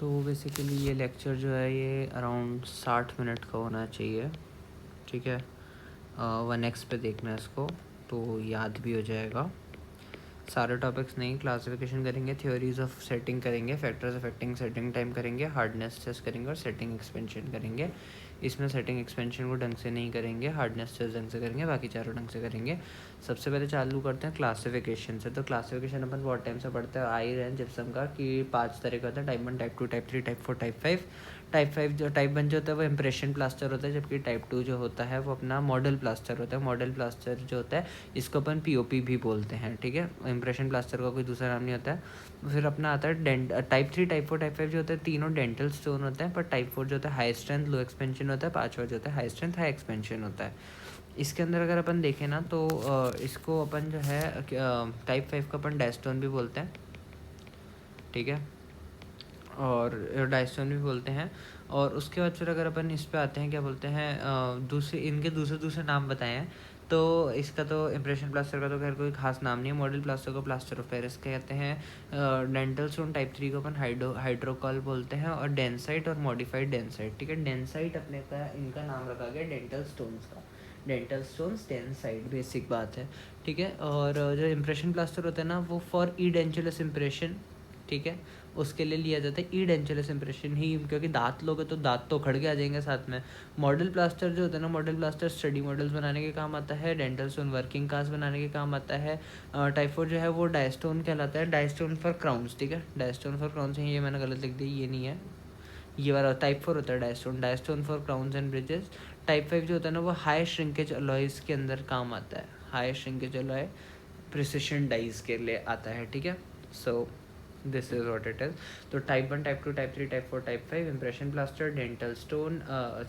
तो बेसिकली ये लेक्चर जो है ये अराउंड 60 मिनट का होना चाहिए, ठीक है। 1x पे देखना है इसको, तो याद भी हो जाएगा। सारे टॉपिक्स नहीं, क्लासिफिकेशन करेंगे, थ्योरीज ऑफ सेटिंग करेंगे, फैक्टर्स अफेक्टिंग सेटिंग टाइम करेंगे, हार्डनेस टेस्ट करेंगे और सेटिंग एक्सपेंशन करेंगे। इसमें सेटिंग एक्सपेंशन को ढंग से नहीं करेंगे, हार्डनेस टेस्ट ढंग से करेंगे, बाकी चारों ढंग से करेंगे। सबसे पहले चालू करते हैं क्लासिफिकेशन से। तो क्लासिफिकेशन अपन बहुत टाइम से पढ़ते आ ही रहे हैं जिप्सम का, कि 5 तरह का होता है: type 1, type 2, type 3, type 4, type 5। Type 5 जो टाइप 1 जो होता है वो इम्प्रेशन प्लास्टर होता है, जबकि टाइप 2 जो होता है वो अपना मॉडल प्लास्टर होता है। मॉडल प्लास्टर जो होता है इसको अपन पीओपी भी बोलते हैं, ठीक है। इम्प्रेशन प्लास्टर का कोई दूसरा नाम नहीं होता है। फिर अपना आता है टाइप 3, टाइप 4, टाइप 5 जो होता है तीनों डेंटल स्टोन होते हैं, पर टाइप 4 जो होता है हाई स्ट्रेंथ लो एक्सपेंशन होता है, 5वां जो होता है हाई स्ट्रेंथ हाई एक्सपेंशन होता है। इसके अंदर अगर अपन देखें ना तो इसको अपन जो है टाइप 5 का अपन डायस्टोन भी बोलते हैं, ठीक है, और डायस्टोन भी बोलते हैं। और उसके बाद फिर अगर अपन इस पे आते हैं, क्या बोलते हैं, दूसरे इनके दूसरे दूसरे नाम बताए हैं। तो इसका तो इम्प्रेशन प्लास्टर का तो खैर कोई खास नाम नहीं है। मॉडल प्लास्टर को प्लास्टर ऑफ पेरिस कहते हैं। डेंटल स्टोन टाइप 3 को अपन हाइड्रोकॉल बोलते हैं, और डेंसाइट और मॉडिफाइड डेंसाइट, ठीक है। डेंसाइट अपने का इनका नाम रखा गया डेंटल स्टोन्स का, डेंटल स्टोन्स डेंसाइट, बेसिक बात है, ठीक है। और जो इम्प्रेशन प्लास्टर होता है ना वो फॉर ई डेंचुलस इम्प्रेशन, ठीक है, उसके लिए लिया जाता है ई डेंचुलस इम्प्रेशन ही, क्योंकि दांत लोगे तो दांत तो उखड़ के आ जाएंगे साथ में। मॉडल प्लास्टर जो होता है ना, मॉडल प्लास्टर स्टडी मॉडल्स बनाने के काम आता है, डेंटल स्टोन वर्किंग कास्ट बनाने के काम आता है। टाइप 4 जो है वो डायस्टोन कहलाता है, डायस्टोन फॉर क्राउन्स, ठीक है। डायस्टोन फॉर क्राउन्स है, ये मैंने गलत लिख दी, ये नहीं है, ये वाला टाइप 4 होता है die stone, die stone for crowns and bridges. Type 5 जो होता है ना वो हाई श्रिंकेज अलॉयज़ के अंदर काम आता है, high shrinkage alloy precision dies के लिए आता है, ठीक है। So this is what it is. तो type 1, type 2, type 3, type 4, type 5, impression plaster, dental stone,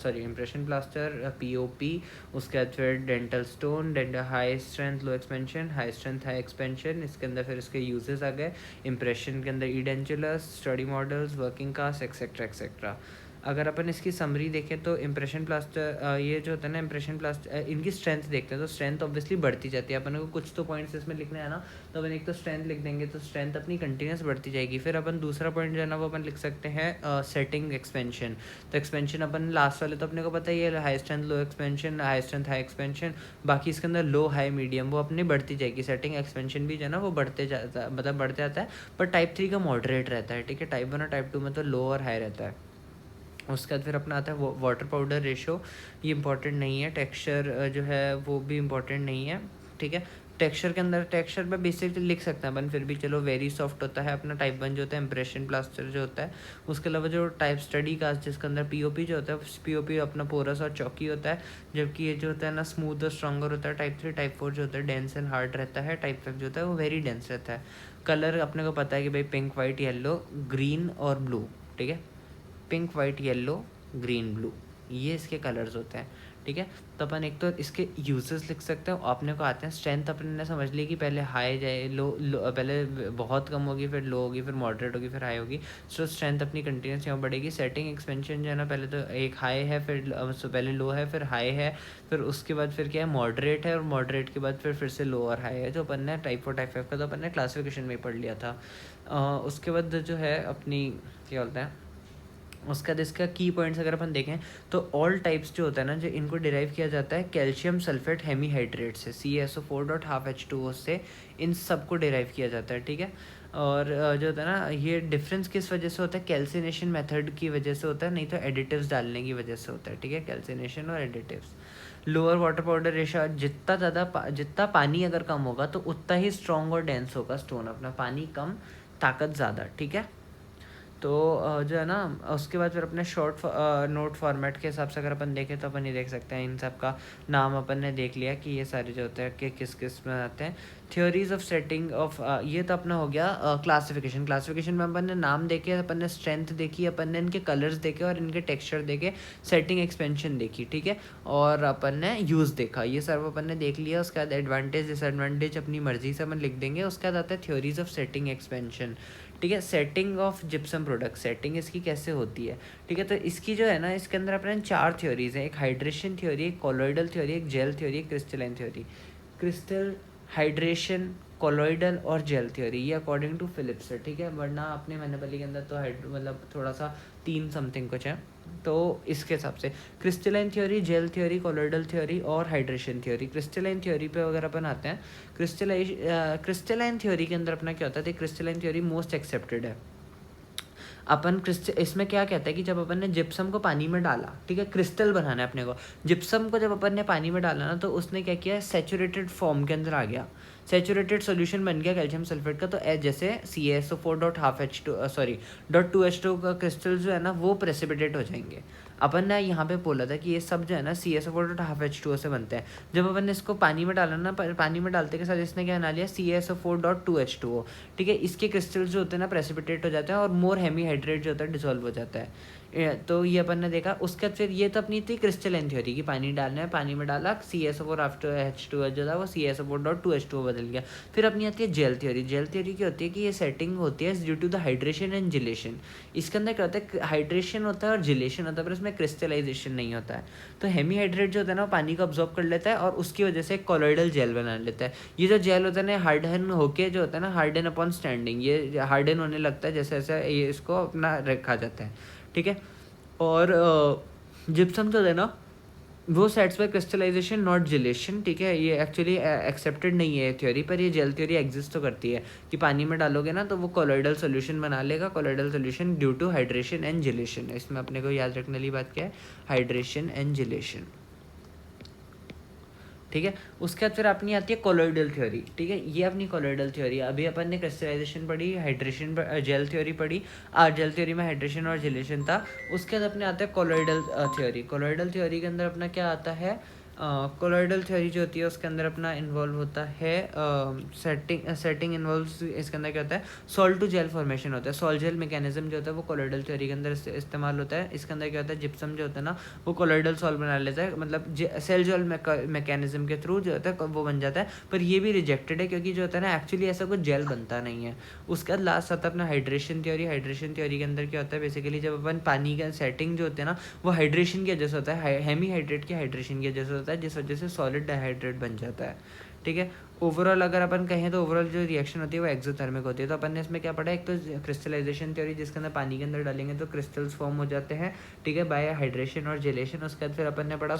sorry impression plaster POP, उसके बाद फिर dental stone, dental high strength low expansion, high strength high expansion. इसके अंदर फिर इसके यूजेस आ गए, impression के अंदर edentulous, study models, working cast, etcetera etcetera. अगर अपन इसकी समरी देखें तो इम्प्रेशन प्लास्टर ये जो होता है ना इम्प्रेशन प्लास्टर, इनकी स्ट्रेंथ देखते हैं तो स्ट्रेंथ ऑब्वियसली बढ़ती जाती है। अपन को कुछ तो पॉइंट्स इसमें लिखना है ना, तो अपन एक तो स्ट्रेंथ लिख देंगे तो स्ट्रेंथ अपनी कंटिन्यूस बढ़ती जाएगी। फिर अपन दूसरा पॉइंट जो है ना वो अपन लिख सकते हैं सेटिंग एक्सपेंशन। तो एक्सपेंशन अपन लास्ट वाले तो अपने को पता ही है, high strength low expansion, high strength high expansion, बाकी इसके अंदर लो हाई मीडियम वो अपनी बढ़ती जाएगी। सेटिंग एक्सपेंशन भी जो है ना वो बढ़ते जाता है, मतलब बढ़ते जाता है, पर टाइप 3 का मॉडरेट रहता है, ठीक है। टाइप 1 और टाइप 2 में तो लो और हाई रहता है। उसके बाद फिर अपना आता है वाटर पाउडर रेशो, ये इंपॉर्टेंट नहीं है। टेक्सचर जो है वो भी इम्पॉर्टेंट नहीं है, ठीक है। टेक्सचर के अंदर टेक्सचर पे बेसिकली लिख सकते हैं अपन, फिर भी चलो वेरी सॉफ्ट होता है अपना टाइप 1 जो होता है, इम्प्रेशन प्लास्टर जो होता है। उसके अलावा जो टाइप स्टडी का जिसके अंदर पीओपी जो होता है, पीओपी अपना पोरस और चौकी होता है, जबकि ये जो होता है ना स्मूथ और स्ट्रॉन्गर होता है टाइप 3। टाइप 4 जो होता है डेंस एंड हार्ड रहता है, टाइप 5 जो होता है वो वेरी डेंस रहता है। कलर अपने को पता है कि भाई पिंक वाइट येलो ग्रीन और ब्लू, ठीक है। Pink white yellow green blue, ये इसके कलर्स होते हैं, ठीक है। तो अपन एक तो इसके यूजेस लिख सकते हैं, अपने को आते हैं। स्ट्रेंथ अपने ने समझ ली कि पहले हाई जाए लो पहले बहुत कम होगी, फिर लो होगी, फिर मॉडरेट होगी, फिर हाई होगी। सो स्ट्रेंथ अपनी कंटिन्यूस यहाँ बढ़ेगी। सेटिंग एक्सपेंशन जो है ना, पहले तो एक हाई है, फिर पहले लो है, फिर हाई है, फिर उसके बाद फिर क्या है मॉडरेट है, और मॉडरेट के बाद फिर से लो और हाई है। जो अपन ने टाइप 4 टाइप 5 का तो अपन ने क्लासिफिकेशन में पढ़ लिया था। उसके बाद जो है अपनी क्या बोलते हैं, उसका इसका की पॉइंट्स अगर अपन देखें तो ऑल टाइप्स जो होता है ना, जो इनको डिराइव किया जाता है कैल्शियम सल्फेट हेमीहाइड्रेट से, CaSO4.12H2O से, इन सबको डिराइव किया जाता है, ठीक है। और जो होता है ना ये डिफरेंस किस वजह से होता है, कैल्सिनेशन मेथड की वजह से होता है, नहीं तो एडिटिव्स डालने की वजह से होता है, ठीक है। कैल्सिनेशन और additives. Lower water powder ratio, जितना पानी अगर कम होगा तो उतना ही स्ट्रॉन्ग और डेंस होगा स्टोन अपना, पानी कम ताकत ज़्यादा, ठीक है। तो जो है ना उसके बाद फिर अपने शॉर्ट नोट फॉर्मेट के हिसाब से अगर अपन देखें तो अपन ये देख सकते हैं, इन सब का नाम अपन ने देख लिया कि ये सारे जो होते हैं कि किस किस में आते हैं। थ्योरीज ऑफ सेटिंग ऑफ, ये तो अपना हो गया क्लासिफिकेशन। क्लासिफिकेशन में अपन ने नाम देखे, अपन ने स्ट्रेंथ देखी, अपन ने इनके कलर्स देखे और इनके टेक्सचर देखे, सेटिंग एक्सपेंशन देखी, ठीक है। और अपन ने यूज़ देखा, ये सब अपन ने देख लिया। उसके बाद एडवांटेज डिसएडवांटेज अपनी मर्जी से अपन लिख देंगे। उसके बाद आता है थ्योरीज ऑफ सेटिंग एक्सपेंशन, ठीक है। Setting of gypsum product, setting इसकी कैसे होती है, ठीक है। तो इसकी जो है ना इसके अंदर अपने 4 थ्योरीज हैं, एक हाइड्रेशन थ्योरी, एक कोलोइडल थ्योरी, एक जेल थ्योरी, एक crystalline theory. Crystal, hydration, colloidal और जेल थ्योरी, ये अकॉर्डिंग टू फिलिप्स है, ठीक है, वरना अपने मैनेबली के अंदर तो मतलब थोड़ा सा 3 समथिंग कुछ है, तो इसके हिसाब से crystalline theory, gel theory, colloidal theory और हाइड्रेशन थ्योरी। क्रिस्टलाइन थ्योरी पे अगर अपन आते हैं, क्रिस्टलाइन थ्योरी के अंदर अपना क्या होता है, क्रिस्टलाइन थ्योरी मोस्ट एक्सेप्टेड है। अपन इसमें क्या कहता है कि जब अपन ने जिप्सम को पानी में डाला, ठीक है, क्रिस्टल बनाना है अपने को, जिप्सम को जब अपन ने पानी में डाला ना, तो उसने क्या किया, सैचुरेटेड फॉर्म के अंदर आ गया, सैचुरेटेड सॉल्यूशन बन गया कैल्शियम सल्फेट का। तो जैसे CaSO4.2H2 का क्रिस्टल जो है ना वो प्रेसिपिटेट हो जाएंगे। अपन ने यहाँ पे बोला था कि ये सब जो है ना CaSO4.2H2O से बनते हैं। जब अपन ने इसको पानी में डाला ना, पानी में डालते के साथ इसने क्या बना लिया, CaSO4.2H2O, ठीक है। इसके क्रिस्टल्स जो होते हैं ना प्रेसिपिटेट हो जाते हैं और मोर हेमी हाइड्रेट जो होता है डिसॉल्व हो जाता है। तो ये अपन ने देखा। उसके बाद फिर ये तो अपनी थी क्रिस्टलाइन थ्योरी की, पानी डालना है, पानी में डाला, CaSO4 आफ्टर H2O जो था वो CaSO4.2H2O बदल गया। फिर अपनी आती है जेल थ्योरी। जेल थ्योरी क्या होती है कि ये सेटिंग होती है due to the hydration and gelation. इसके अंदर क्या होता है, हाइड्रेशन होता है और जिलेशन होता है, पर इसमें क्रिस्टलाइजेशन नहीं होता है। तो हेमी हाइड्रेट जो होता है ना पानी को अब्जॉर्ब कर लेता है और उसकी वजह से कॉलॉइडल जेल बना लेता है। ये जो जेल होता है ना हार्डन होके जो होता है ना, हार्डन अपॉन स्टैंडिंग, ये हार्डन होने लगता है जैसे जैसे ये इसको अपना रखा जाता है, ठीक है। और जिप्सम जो है ना वो sets by crystallization not gelation, ठीक है। ये एक्चुअली एक्सेप्टेड नहीं है थ्योरी, पर ये जेल थ्योरी एग्जिस्ट तो करती है कि पानी में डालोगे ना तो वो कोलॉइडल सोल्यूशन बना लेगा, colloidal solution due to hydration and gelation. इसमें अपने को याद रखने वाली बात क्या है, हाइड्रेशन एंड जिलेशन, ठीक है। उसके बाद फिर अपनी आती है कोलॉइडल थ्योरी, ठीक है। ये अपनी कोलॉइडल थ्योरी, अभी अपन ने क्रिस्टलाइजेशन पढ़ी, हाइड्रेशन जेल थ्योरी पढ़ी, जेल थ्योरी में हाइड्रेशन और जिलेशन था। उसके बाद अपने आता है कोलॉइडल थ्योरी। कोलॉइडल थ्योरी के अंदर अपना क्या आता है, कोलॉइडल थ्योरी जो होती है उसके अंदर अपना इन्वॉल्व होता है सेटिंग इन्वॉल्व। इसके अंदर क्या होता है, सॉल्ट टू जेल फॉर्मेशन होता है, सॉल्ट जेल मैकेनिज्म जो होता है वो कोलॉइडल थ्योरी के अंदर इस्तेमाल होता है। इसके अंदर क्या होता है, जिप्सम जो होता है ना वो कोलॉइडल सॉल्ट बना लेता है, मतलब सेल जेल मैकेनिज्म के थ्रू जो होता है वो बन जाता है। पर ये भी रिजेक्टेड है क्योंकि जो होता है ना एक्चुअली ऐसा कुछ जेल बनता नहीं है। उसके बाद लास्ट आता है अपना हाइड्रेशन थ्योरी। हाइड्रेशन थ्योरी के अंदर क्या होता है, बेसिकली जब अपन पानी का सेटिंग जो होता है ना वो हाइड्रेशन की वजह से होता है, हेमी हाइड्रेट की हाइड्रेशन की वजह से होता है, जिस वजह से सॉलिड डाइहाइड्रेट बन जाता है, ठीक है। ओवरऑल अगर अपन कहें तो ओवरऑल जो रिएक्शन होती है वो एक्सोथर्मिक होती है। तो अपन ने इसमें क्या पढ़ा, एक तो क्रिस्टलाइजेशन थ्योरी जिसके अंदर पानी के अंदर डालेंगे तो क्रिस्टल्स फॉर्म हो जाते हैं, ठीक है, बाय हाइड्रेशन और जेलेशन। उसके बाद फिर अपन ने पढ़ा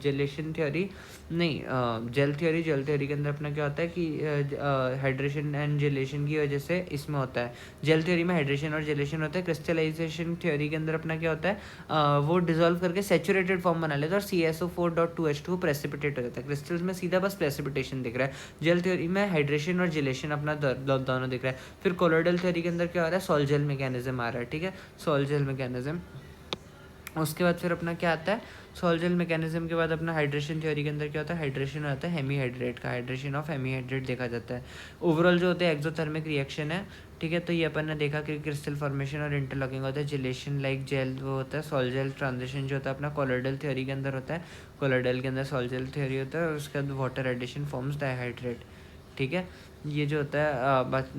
जेलेशन थ्योरी, नहीं जेल थ्योरी। जेल थ्योरी के अंदर अपना क्या होता है कि हाइड्रेशन एंड जेलेशन की वजह से इसमें होता है, जेल थ्योरी में हाइड्रेशन और जेलेशन होता है। क्रिस्टलाइजेशन थ्योरी के अंदर अपना क्या होता है, वो डिजोल्व करके सेचुरेटेड फॉर्म बना लेता है और CaSO4.2H2 प्रेसिपिटेट हो जाता है। क्रिस्टल्स में सीधा बस प्रेसिपिटेशन दिख रहा है, जेल थ्योरी में हाइड्रेशन और जिलेशन अपना दोनों दिख रहा है। फिर कोलॉइडल थ्योरी के अंदर क्या हो रहा है, सॉल्ट जेल मैकेनिज्म आ रहा है, ठीक है, सॉल्ट जेल मैकेनिज्म। उसके बाद फिर अपना क्या आता है, सॉल्ट जेल मैकेनिज्म के बाद अपना हाइड्रेशन थ्योरी के अंदर क्या होता है, हाइड्रेशन होता है हेमी हाइड्रेट का, हाइड्रेशन ऑफ हेमी हाइड्रेट देखा जाता है। ओवरऑल जो होता है एक्सोथर्मिक रिएक्शन है, ठीक है। तो ये अपन ने देखा कि क्रिस्टल फॉर्मेशन और इंटरलॉकिंग होता है, जिलेशन लाइक जेल वो होता है, सॉल्ट जेल ट्रांजिशन जो होता है अपना कोलॉइडल थ्योरी के अंदर होता है, कोलॉइडल के अंदर सॉल्ट जेल थ्योरी होता है और उसके बाद वाटर एडिशन फॉर्म्स डाइहाइड्रेट, ठीक है। ये जो होता है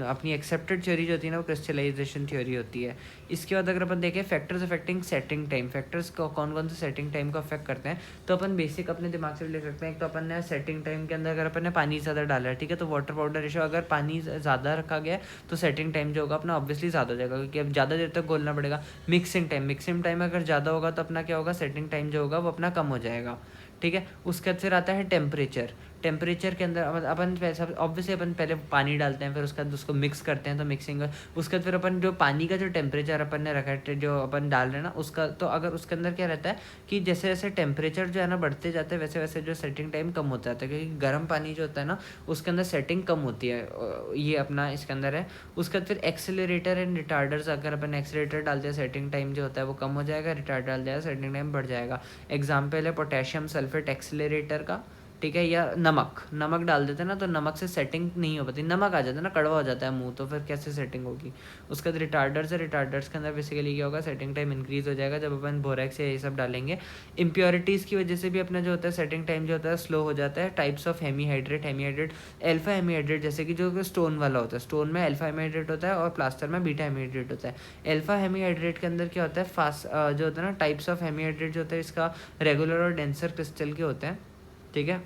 अपनी एक्सेप्टेड थ्योरी जो होती है ना वो क्रिस्टलाइजेशन थ्योरी होती है। इसके बाद अगर अपन देखें factors affecting setting time, factors को कौन कौन से सेटिंग टाइम को अफेक्ट करते हैं, तो अपन बेसिक अपने दिमाग से ले सकते हैं। एक तो अपन ने सेटिंग टाइम के अंदर अगर अपन ने पानी ज़्यादा डाला है, ठीक है, तो वाटर पाउडर रेशियो अगर पानी ज़्यादा रखा गया तो सेटिंग टाइम जो होगा अपना ऑब्वियसली ज़्यादा हो जाएगा क्योंकि अब ज़्यादा देर तक घोलना पड़ेगा। मिक्सिंग टाइम अगर ज़्यादा होगा तो अपना क्या होगा, सेटिंग टाइम जो होगा वो अपना कम हो जाएगा, ठीक है। उसके बाद फिर आता है टेम्परेचर। टेम्परेचर के अंदर अपन ऑब्वियसली अपन पहले पानी डालते हैं, फिर उसके बाद उसको मिक्स करते हैं, तो मिक्सिंग उसके बाद फिर अपन जो पानी का जो टेम्परेचर अपन ने रखा है जो अपन डाल रहे हैं ना उसका, तो अगर उसके अंदर क्या रहता है कि जैसे जैसे टेम्परेचर जो है ना बढ़ते जाते हैं वैसे वैसे जो सेटिंग टाइम कम होता जाता है क्योंकि गर्म पानी जो होता है ना उसके अंदर सेटिंग कम होती है, ये अपना इसके अंदर है। उसके बाद फिर एक्सेलरेटर एंड रिटार्डर्स, अगर अपन एक्सेलरेटर डालते हैं सेटिंग टाइम जो होता है वो कम हो जाएगा, रिटार्ड डाल जाएगा सेटिंग टाइम बढ़ जाएगा। एग्जाम्पल है पोटेशियम सल्फेट एक्सेलरेटर का, ठीक है, या नमक डाल देते हैं ना तो नमक से सेटिंग नहीं हो पाती, नमक आ जाता है ना, कड़वा हो जाता है मुंह, तो फिर कैसे सेटिंग होगी। उसके बाद रिटार्डर्स है, रिटार्डर्स के अंदर बेसिकली क्या होगा, सेटिंग टाइम इंक्रीज हो जाएगा जब अपन बोरेक्स या ये सब डालेंगे। इम्प्योरिटीज़ की वजह से भी अपना जो होता है सेटिंग टाइम जो होता है स्लो हो जाता है। Types of hemihydrate alpha hemihydrate जैसे कि जो स्टोन वाला होता है, स्टोन में अल्फा हेमी हाइड्रेट होता है और प्लास्टर में बीटा हेमी हाइड्रेट होता है। एल्फा हेमी हाइड्रेट के अंदर क्या होता है, फास्ट जो होता है ना टाइप्स ऑफ हेमी हाइड्रेट जो होता है इसका रेगुलर और डेंसर क्रिस्टल के होते हैं, ठीक है।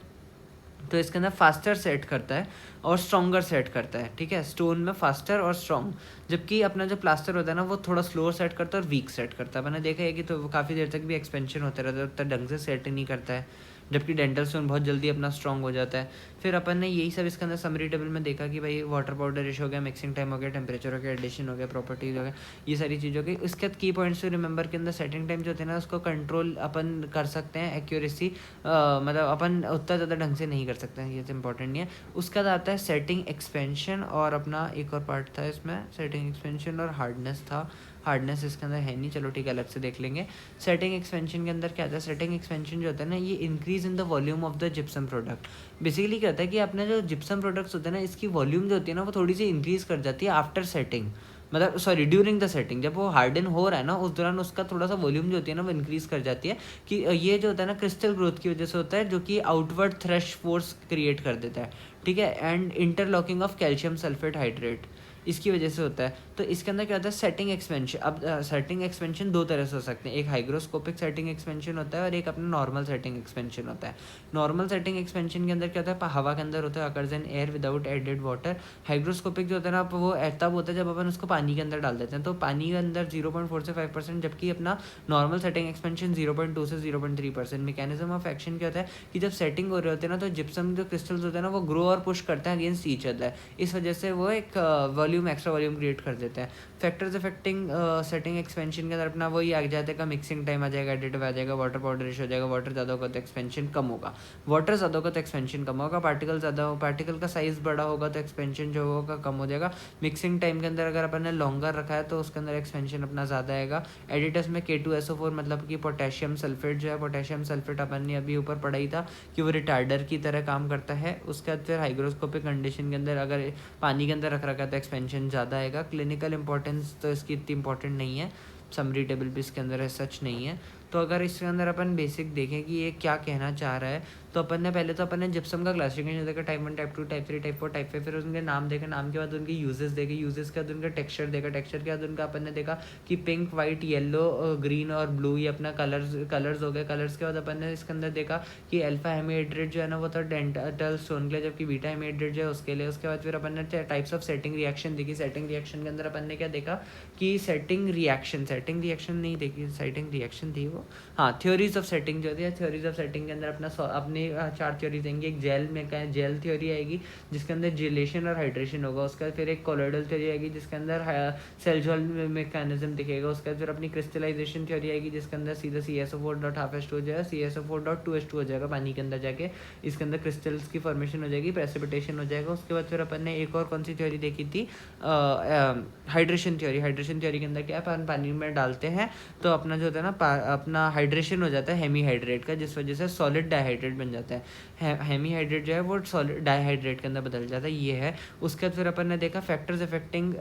तो इसके अंदर फास्टर सेट करता है और स्ट्रॉन्गर सेट करता है, ठीक है, स्टोन में फास्टर और स्ट्रॉन्ग, जबकि अपना जो प्लास्टर होता है ना वो थोड़ा स्लोअर सेट करता है और वीक सेट करता है। मैंने देखा है कि तो काफ़ी देर तक भी एक्सपेंशन होता रहता है, उतना ढंग से सेट नहीं करता है, जबकि डेंटल स्टोन बहुत जल्दी अपना स्ट्रॉन्ग हो जाता है। फिर अपन ने यही सब इसके अंदर समरी टेबल में देखा कि भाई वाटर पाउडर रेशो हो गया, मिक्सिंग टाइम हो गया, टेम्परेचर हो गया, एडिशन हो गया, प्रॉपर्टीज हो गया, ये सारी चीज़ हो गई। उसके बाद की पॉइंट्स टू रिमेंबर के अंदर सेटिंग टाइम जो होते हैं ना उसको कंट्रोल अपन कर सकते हैं, एक्यूरेसी मतलब अपन उतना ज़्यादा ढंग से नहीं कर सकते हैं, ये तो इंपॉर्टेंट नहीं है। उसके बाद आता है सेटिंग एक्सपेंशन, और अपना एक और पार्ट था इसमें सेटिंग एक्सपेंशन और हार्डनेस था। हार्डनेस इसके अंदर है नहीं, चलो ठीक है अलग से देख लेंगे। सेटिंग एक्सपेंशन के अंदर क्या आता है, सेटिंग एक्सपेंशन जो होता है ना ये increase in the volume of the gypsum product. Basically क्या होता है कि अपने जो जिप्सम प्रोडक्ट्स होते हैं ना इसकी वॉल्यूम जो होती है ना वो थोड़ी सी इंक्रीज कर जाती है आफ्टर सेटिंग, मतलब सॉरी ड्यूरिंग द सेटिंग, जब वो हार्डन हो रहा है ना उस दौरान उसका थोड़ा सा वॉल्यूम जो होती है ना वो इंक्रीज कर जाती है। कि ये जो होता है ना क्रिस्टल ग्रोथ की वजह से होता है, जो कि आउटवर्ड थ्रेश फोर्स क्रिएट कर देता है, ठीक है, and interlocking of calcium sulphate hydrate, इसकी वजह से होता है। तो इसके अंदर क्या होता है सेटिंग एक्सपेंशन। अब सेटिंग एक्सपेंशन दो तरह से हो सकते हैं, एक हाइग्रोस्कोपिक सेटिंग एक्सपेंशन होता है और एक अपना नॉर्मल सेटिंग एक्सपेंशन होता है। नॉर्मल सेटिंग एक्सपेंशन के अंदर क्या होता है हवा के अंदर होता है, occurs in air without added water. Hygroscopic जो होता है ना वो तब होता है जब अपन उसको पानी के अंदर डाल देते हैं, तो पानी के अंदर 0.4 से 5%, जबकि अपना नॉर्मल सेटिंग एक्सपेंशन 0.2 से 0.3%। मैकेनिज्म ऑफ एक्शन क्या होता है कि जब सेटिंग हो रहे होते हैं ना तो जिप्सम जो क्रिस्टल्स होते हैं ना वो ग्रो और पुश करते हैं अगेंस्ट ईच अदर, इस वजह से वो एक वॉल्यूम एक्स्ट्रा वॉल्यूम क्रिएट कर देते हैं। फैक्टर्स अफेक्टिंग सेटिंग एक्सपेंशन के अंदर अपना वही आ जाता है, मिक्सिंग टाइम आ जाएगा, एडिटिव आ जाएगा, वाटर पाउडर रेशो हो जाएगा, वाटर ज़्यादा होगा तो एक्सपेंशन कम होगा, वाटर ज़्यादा होगा तो एक्सपेंशन कम होगा, पार्टिकल ज़्यादा हो, पार्टिकल का साइज़ बड़ा होगा तो एक्सपेंशन जो होगा कम हो जाएगा। मिक्सिंग टाइम के अंदर अगर अपन ने लॉन्गर रखा है तो उसके अंदर एक्सपेंशन अपना ज़्यादा आएगा। एडिटर्स में K2SO4 मतलब कि पोटेशियम सल्फेट जो है, पोटेशियम सल्फेट अपन ने अभी ऊपर पढ़ा ही था कि वो रिटार्डर की तरह काम करता है। उसके बाद फिर हाइग्रोस्कोपिक कंडीशन के अंदर अगर पानी के अंदर रख रखा है तो एक्सपेंशन ज़्यादा आएगा। क्लिनिकल इंपॉर्टेंस तो इसकी इतनी इंपॉर्टेंट नहीं है, समरी टेबल भी इसके अंदर है सच नहीं है। तो अगर इसके अंदर अपन बेसिक देखें कि ये क्या कहना चाह रहा है, तो अपन ने पहले तो अपन ने जिप्सम का क्लासिफिकेशन देखा, type 1 type 2 type 3 type 4 type 5, फिर उनके नाम देखे, नाम के बाद उनके यूजेस देखे, यूजेस के बाद उनका टेक्सचर देखा, टेक्सचर के बाद उनका अपन ने देखा कि पिंक वाइट येलो ग्रीन और ब्लू ये अपना कलर्स हो गए। कलर्स के बाद अपन ने इसके अंदर देखा कि अल्फा हेमीहाइड्रेट जो है ना वो तो डेंटल स्टोन के लिए, जबकि बीटा हेमीहाइड्रेट जो है उसके लिए। उसके बाद फिर अपन ने टाइप्स ऑफ सेटिंग रिएक्शन देखी। सेटिंग रिएक्शन के अंदर अपन ने क्या देखा कि सेटिंग रिएक्शन नहीं देखी, सेटिंग रिएक्शन थी वो, हाँ थ्योरीज ऑफ सेटिंग जो थी, थ्योरीज ऑफ सेटिंग के अंदर अपने 4 थ्योरीज आएंगी। एक जेल में क्या है, जेल थ्योरी आएगी जिसके अंदर जेलेशन और हाइड्रेशन होगा। उसके बाद फिर एक कोलोइडल थ्योरी आएगी जिसके अंदर सेल जॉल मैकेनिज्म दिखेगा। उसके बाद फिर अपनी क्रिस्टलाइजेशन थ्योरी आएगी जिसके अंदर सीधा CSO4.12H2 हो जाएगा, CSO4.2H2 हो जाएगा पानी के अंदर जाके, इसके अंदर क्रिस्टल्स की फॉर्मेशन हो जाएगी, प्रेसिपिटेशन हो जाएगा। उसके बाद फिर अपन ने एक और कौन सी थ्योरी देखी थी, हाइड्रेशन थ्योरी। हाइड्रेशन थ्योरी के अंदर क्या है, पानी में डालते हैं तो अपना जो होता है ना अपना हाइड्रेशन हो जाता है हेमीहाइड्रेट का, जिस वजह से सॉलिड डाइहाइड्रेट बन जाता है। हेमीहाइड्रेट जो है वो सॉलिड डाइहाइड्रेट के अंदर बदल जाता है, ये है। उसके बाद फिर अपन ने देखा factors affecting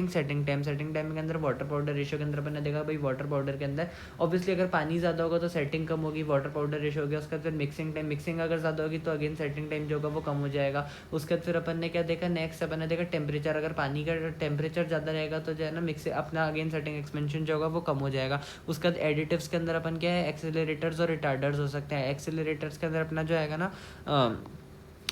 setting time. Setting time के अंदर वाटर पाउडर रेशियो के अंदर अपन ने देखा भाई वाटर पाउडर के अंदर ऑब्वियसली अगर पानी ज़्यादा होगा तो सेटिंग कम होगी, वाटर पाउडर रेशियो हो गया। उसके बाद फिर मिक्सिंग टाइम, मिक्सिंग अगर ज़्यादा होगी तो अगेन सेटिंग टाइम जो होगा वो कम हो जाएगा। उसके बाद फिर अपन ने क्या देखा, नेक्स्ट अपन ने देखा टेम्परेचर। अगर पानी का टेम्परेचर ज़्यादा रहेगा तो जो है ना मिक्स अपना अगेन सेटिंग एक्सपेंशन जो होगा वो कम हो जाएगा। उसके बाद एडिटिव्स के अंदर अपन क्या है, एक्सेलरेटर्स और रिटार्डर्स हो सकते हैं। एक्सेलरेटर्स के अंदर अपना जो आएगा ना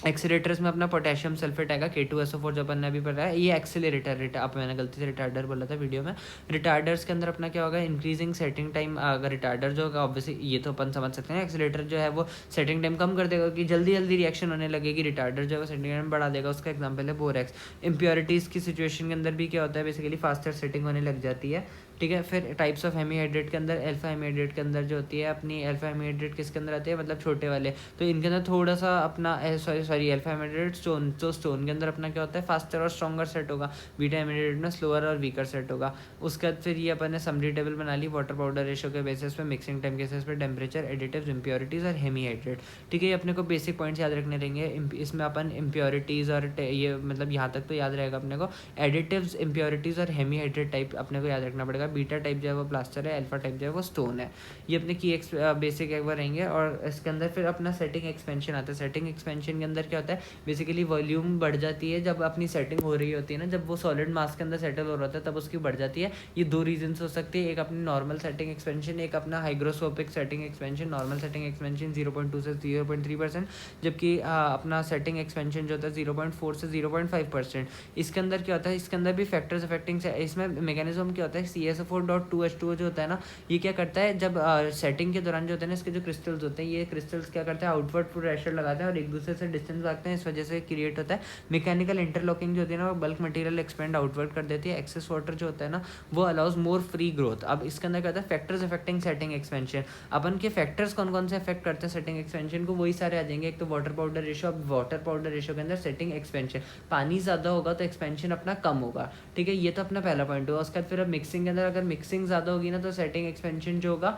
एक्सीलेटर्स में अपना पोटेशियम सल्फेट आएगा, K2SO4 जो अपन ने अभी पढ़ा है, ये एक्सेलरेटर। अब मैंने गलती से रिटार्डर बोला था वीडियो में। रिटार्डर्स के अंदर अपना क्या होगा, इंक्रीजिंग सेटिंग टाइम। अगर रिटार्डर जो होगा ऑब्वियसली ये तो अपन समझ सकते हैं, एक्सेलरेटर जो है वो सेटिंग टाइम कम कर देगा कि जल्दी जल्दी रिएक्शन होने लगेगी, रिटार्डर जो है वो सेटिंग टाइम बढ़ा देगा। उसका एग्जाम्पल है बोरेक्स। इम्प्योरिटीज़ की सिचुएशन के अंदर भी क्या होता है, बेसिकली फास्टर सेटिंग होने लग जाती है, ठीक है। फिर टाइप्स ऑफ हेमीहाइड्रेट के अंदर अल्फा हेमीहाइड्रेट के अंदर जो होती है अपनी अल्फा हेमीहाइड्रेट किसके अंदर आती है, मतलब छोटे वाले, तो इनके अंदर थोड़ा सा अपना सॉरी अल्फा हेमीहाइड्रेट स्टोन, तो स्टोन के अंदर अपना क्या होता है फास्टर और स्ट्रॉन्गर सेट होगा, बीटा हेमीहाइड्रेट में स्लोअर और वीकर सेट होगा। उसके बाद फिर ये अपन ने समरी टेबल बना ली वाटर पाउडर रेशो के बेसिस पे, मिक्सिंग टाइम के बेसिस पे, टेम्परेचर, एडिटिव्स, इम्प्योरिटीज़ और हेमीहाइड्रेट, ठीक है। ये अपने को बेसिक पॉइंट्स याद रखने रहेंगे। इसमें अपन इम्प्योरिटीज़ और ये मतलब यहाँ तक तो याद रहेगा अपने को, एडिटिव्स, इम्प्योरिटीज़ और हेमीहाइड्रेट टाइप अपने को याद रखना पड़ेगा। बीटा टाइप जो है वो प्लास्टर है, अल्फा टाइप जो है वो स्टोन है। ये अपने की बेसिक एक बार रहेंगे। और इसके अंदर फिर अपना सेटिंग एक्सपेंशन आता है। सेटिंग एक्सपेंशन के अंदर अंदर क्या होता है, बेसिकली वॉल्यूम बढ़ जाती है जब अपनी सेटिंग हो रही होती है ना, जब वो सॉलिड मास के अंदर सेटल हो रहा होता है तब उसकी बढ़ जाती है। ये दो रीजंस हो सकती है, एक अपनी नॉर्मल सेटिंग एक्सपेंशन, एक अपना hygroscopic setting expansion. Normal setting expansion 0.2 से 0.3%, जबकि अपना सेटिंग एक्सपेंशन जो होता है 0.4 से 0.5%। इसके अंदर क्या होता है, इसके अंदर भी फैक्टर्स अफेक्टिंग से, इसमें मैकेनिज्म क्या होता है, CSO4.2H2O जो होता है ना, ये क्या करता है जब सेटिंग के दौरान जो होता है ना, इसके जो क्रिस्टल्स होते हैं, ये क्रिस्टल्स क्या करते हैं, आउटवर्ड प्रेशर लगाते हैं और एक दूसरे से डिस्टेंस भागते हैं। इस वजह से क्रिएट होता है मैकेनिकल इंटरलॉकिंग जो होती है ना, वो बल्क मटेरियल एक्सपेंड आउटवर्ड कर देती है। एक्सेस वाटर जो होता है ना, वो अलाउज मोर फ्री ग्रोथ। अब इसके अंदर क्या होता है, फैक्टर्स अफेक्टिंग सेटिंग एक्सपेंशन। अपन के फैक्टर्स कौन कौन से अफेक्ट करते हैं सेटिंग एक्सपेंशन को, वही सारे आ जाएंगे। एक तो वाटर पाउडर रेशो, अब वाटर पाउडर रेशो के अंदर सेटिंग एक्सपेंशन, पानी ज़्यादा होगा तो एक्सपेंशन अपना कम होगा, ठीक है, ये तो अपना पहला पॉइंट हुआ। उसके बाद फिर अब मिक्सिंग के अंदर अगर मिक्सिंग ज़्यादा होगी ना तो सेटिंग एक्सपेंशन जो होगा,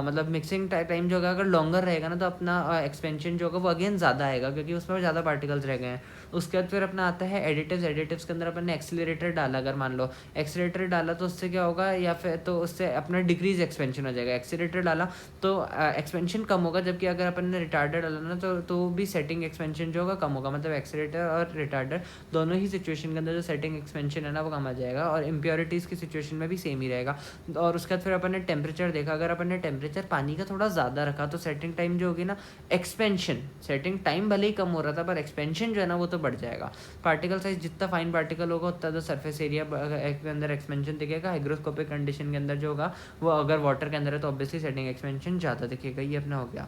मतलब मिक्सिंग टाइम जो होगा अगर लॉन्गर रहेगा ना तो अपना एक्सपेंशन जो होगा वो अगेन ज़्यादा आएगा, क्योंकि उसमें ज़्यादा पार्टिकल्स रह गए हैं। उसके बाद फिर अपना आता है एडिटिव्स। एडिटिव्स के अंदर अपन ने एक्सीलरेटर डाला, अगर मान लो एक्सीलरेटर डाला तो उससे क्या होगा, या फिर तो उससे अपना डिक्रीज एक्सपेंशन हो जाएगा। एक्सीलरेटर डाला तो एक्सपेंशन कम होगा, जबकि अगर अपन ने रिटार्डर डाला ना तो भी सेटिंग एक्सपेंशन जो होगा कम होगा। मतलब एक्सीलरेटर और रिटार्डर दोनों ही सिचुएशन के अंदर जो सेटिंग एक्सपेंशन है ना वो कम आ जाएगा, और इम्प्योरिटीज़ की सिचुएशन में भी सेम ही रहेगा। और उसके बाद फिर अपन ने टेम्परेचर देखा, अगर अपन ने टेम्परेचर पानी का थोड़ा ज़्यादा रखा तो सेटिंग टाइम जो होगी ना, एक्सपेंशन, सेटिंग टाइम भले ही कम हो रहा था पर एक्सपेंशन जो है ना वो तो बढ़ जाएगा। पार्टिकल साइज जितना फाइन पार्टिकल होगा उतना तो सरफेस एरिया के अंदर एक्सपेंशन दिखेगा। हाइग्रोस्कोपिक कंडीशन के अंदर जो होगा वो अगर वाटर के अंदर है तो ऑब्वियसली सेटिंग एक्सपेंशन ज़्यादा दिखेगा। ये अपना हो गया।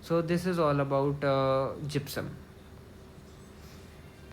So this is all about gypsum.